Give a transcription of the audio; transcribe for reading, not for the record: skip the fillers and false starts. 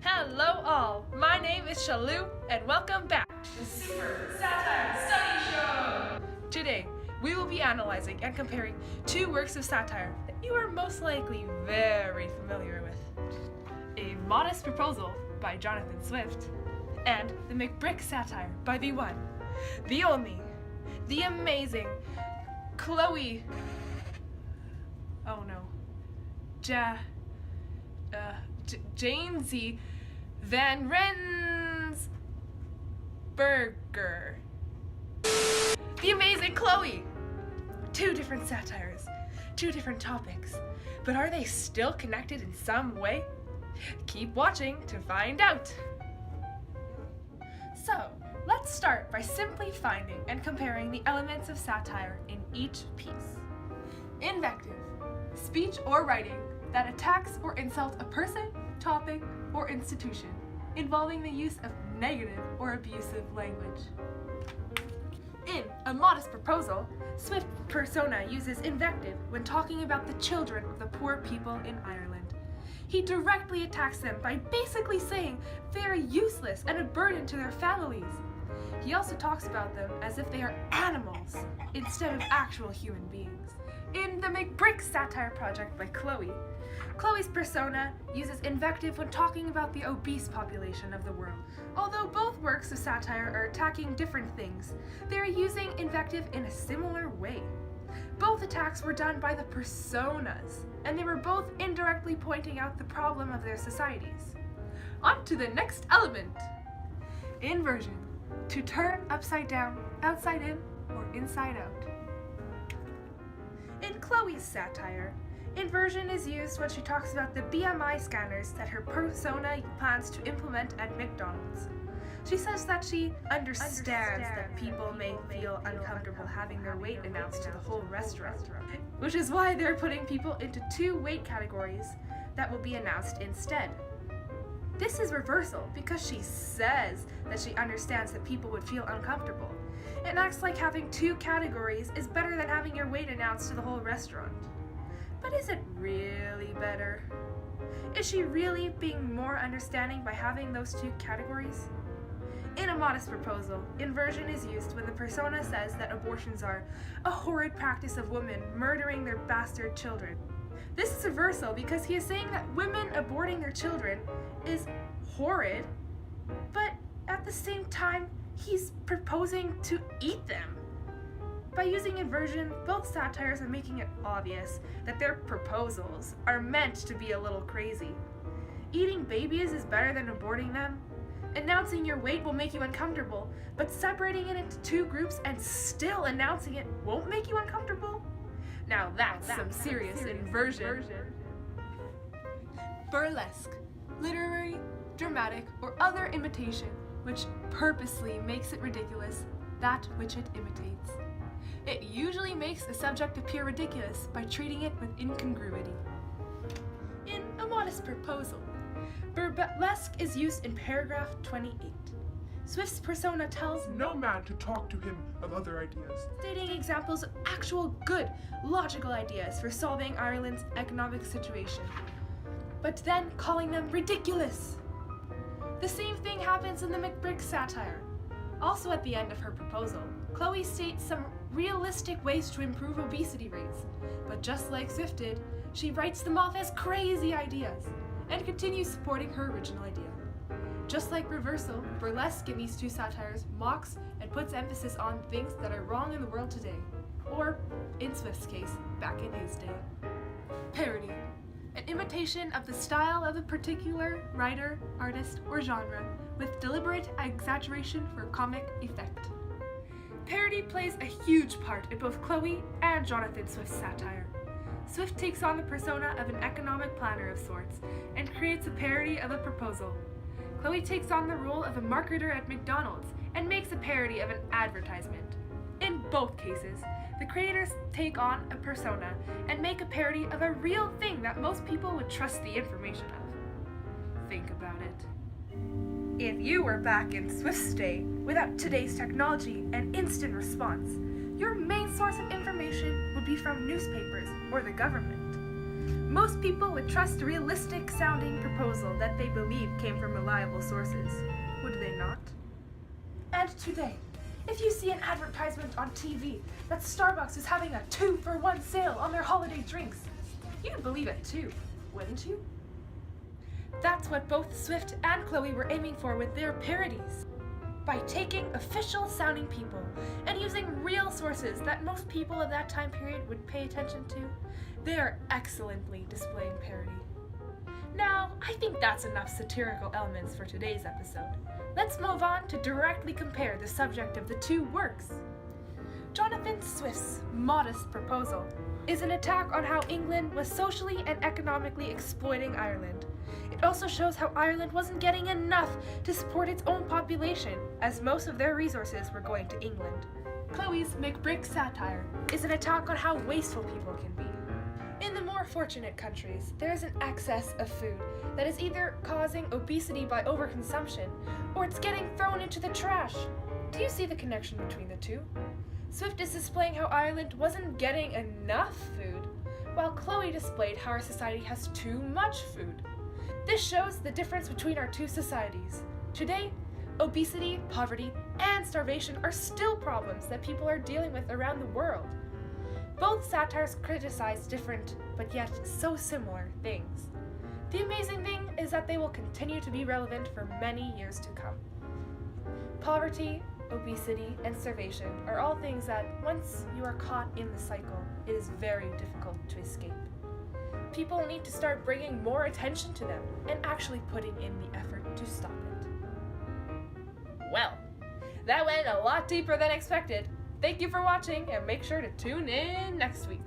Hello all, my name is Shalou and welcome back to the Super Satire Study Show! Today, we will be analyzing and comparing two works of satire that you are most likely very familiar with. A Modest Proposal by Jonathan Swift and the McBrick satire by the one, the only, the amazing Chloe... Jane Z. Van Rensburger. The amazing Chloe! Two different satires, two different topics, but are they still connected in some way? Keep watching to find out! So, let's start by simply finding and comparing the elements of satire in each piece. Invective, speech or writing that attacks or insults a person, topic, or institution, involving the use of negative or abusive language. In A Modest Proposal, Swift's persona uses invective when talking about the children of the poor people in Ireland. He directly attacks them by basically saying they are useless and a burden to their families. He also talks about them as if they are animals instead of actual human beings. In The McBrick Satire Project by Chloe, Chloe's persona uses invective when talking about the obese population of the world. Although both works of satire are attacking different things, they are using invective in a similar way. Both attacks were done by the personas, and they were both indirectly pointing out the problem of their societies. On to the next element! Inversion. To turn upside down, outside in, or inside out. In Chloe's satire, inversion is used when she talks about the BMI scanners that her persona plans to implement at McDonald's. She says that she understands that people may feel uncomfortable having their weight announced to the whole restaurant, which is why they're putting people into two weight categories that will be announced instead. This is reversal because she says that she understands that people would feel uncomfortable. It acts like having two categories is better than having your weight announced to the whole restaurant. But is it really better? Is she really being more understanding by having those two categories? In A Modest Proposal, inversion is used when the persona says that abortions are a horrid practice of women murdering their bastard children. This is reversal because he is saying that women aborting their children is horrid, but at the same time, he's proposing to eat them. By using inversion, both satires are making it obvious that their proposals are meant to be a little crazy. Eating babies is better than aborting them. Announcing your weight will make you uncomfortable, but separating it into two groups and still announcing it won't make you uncomfortable? Now that's some serious inversion. Burlesque. Literary, dramatic, or other imitation which purposely makes it ridiculous, that which it imitates. It usually makes the subject appear ridiculous by treating it with incongruity. In A Modest Proposal, burlesque is used in paragraph 28. Swift's persona tells no man to talk to him of other ideas, stating examples of actual good, logical ideas for solving Ireland's economic situation, but then calling them ridiculous. The same thing happens in the McBrick satire. Also at the end of her proposal, Chloe states some realistic ways to improve obesity rates, but just like Swift did, she writes them off as crazy ideas and continues supporting her original idea. Just like reversal, burlesque in these two satires mocks and puts emphasis on things that are wrong in the world today, or, in Swift's case, back in his day. Parody. An imitation of the style of a particular writer, artist, or genre with deliberate exaggeration for comic effect. Parody plays a huge part in both Chloe and Jonathan Swift's satire. Swift takes on the persona of an economic planner of sorts and creates a parody of a proposal. Chloe takes on the role of a marketer at McDonald's and makes a parody of an advertisement. In both cases, the creators take on a persona and make a parody of a real thing that most people would trust the information of. Think about it. If you were back in Swift's day without today's technology and instant response, your main source of information would be from newspapers or the government. Most people would trust a realistic sounding proposal that they believe came from reliable sources, would they not? And today, if you see an advertisement on TV that Starbucks is having a 2-for-1 sale on their holiday drinks, you'd believe it too, wouldn't you? That's what both Swift and Chloe were aiming for with their parodies. By taking official sounding people and using real sources that most people of that time period would pay attention to, they are excellently displaying parody. Now, I think that's enough satirical elements for today's episode. Let's move on to directly compare the subject of the two works. Jonathan Swift's modest proposal is an attack on how England was socially and economically exploiting Ireland. It also shows how Ireland wasn't getting enough to support its own population, as most of their resources were going to England. Chloe's McBrick satire is an attack on how wasteful people can be. In the more fortunate countries, there is an excess of food that is either causing obesity by overconsumption, or it's getting thrown into the trash. Do you see the connection between the two? Swift is displaying how Ireland wasn't getting enough food, while Chloe displayed how our society has too much food. This shows the difference between our two societies. Today, obesity, poverty, and starvation are still problems that people are dealing with around the world. Both satires criticize different, but yet so similar, things. The amazing thing is that they will continue to be relevant for many years to come. Poverty, obesity, and starvation are all things that, once you are caught in the cycle, it is very difficult to escape. People need to start bringing more attention to them and actually putting in the effort to stop it. Well, that went a lot deeper than expected. Thank you for watching, and make sure to tune in next week.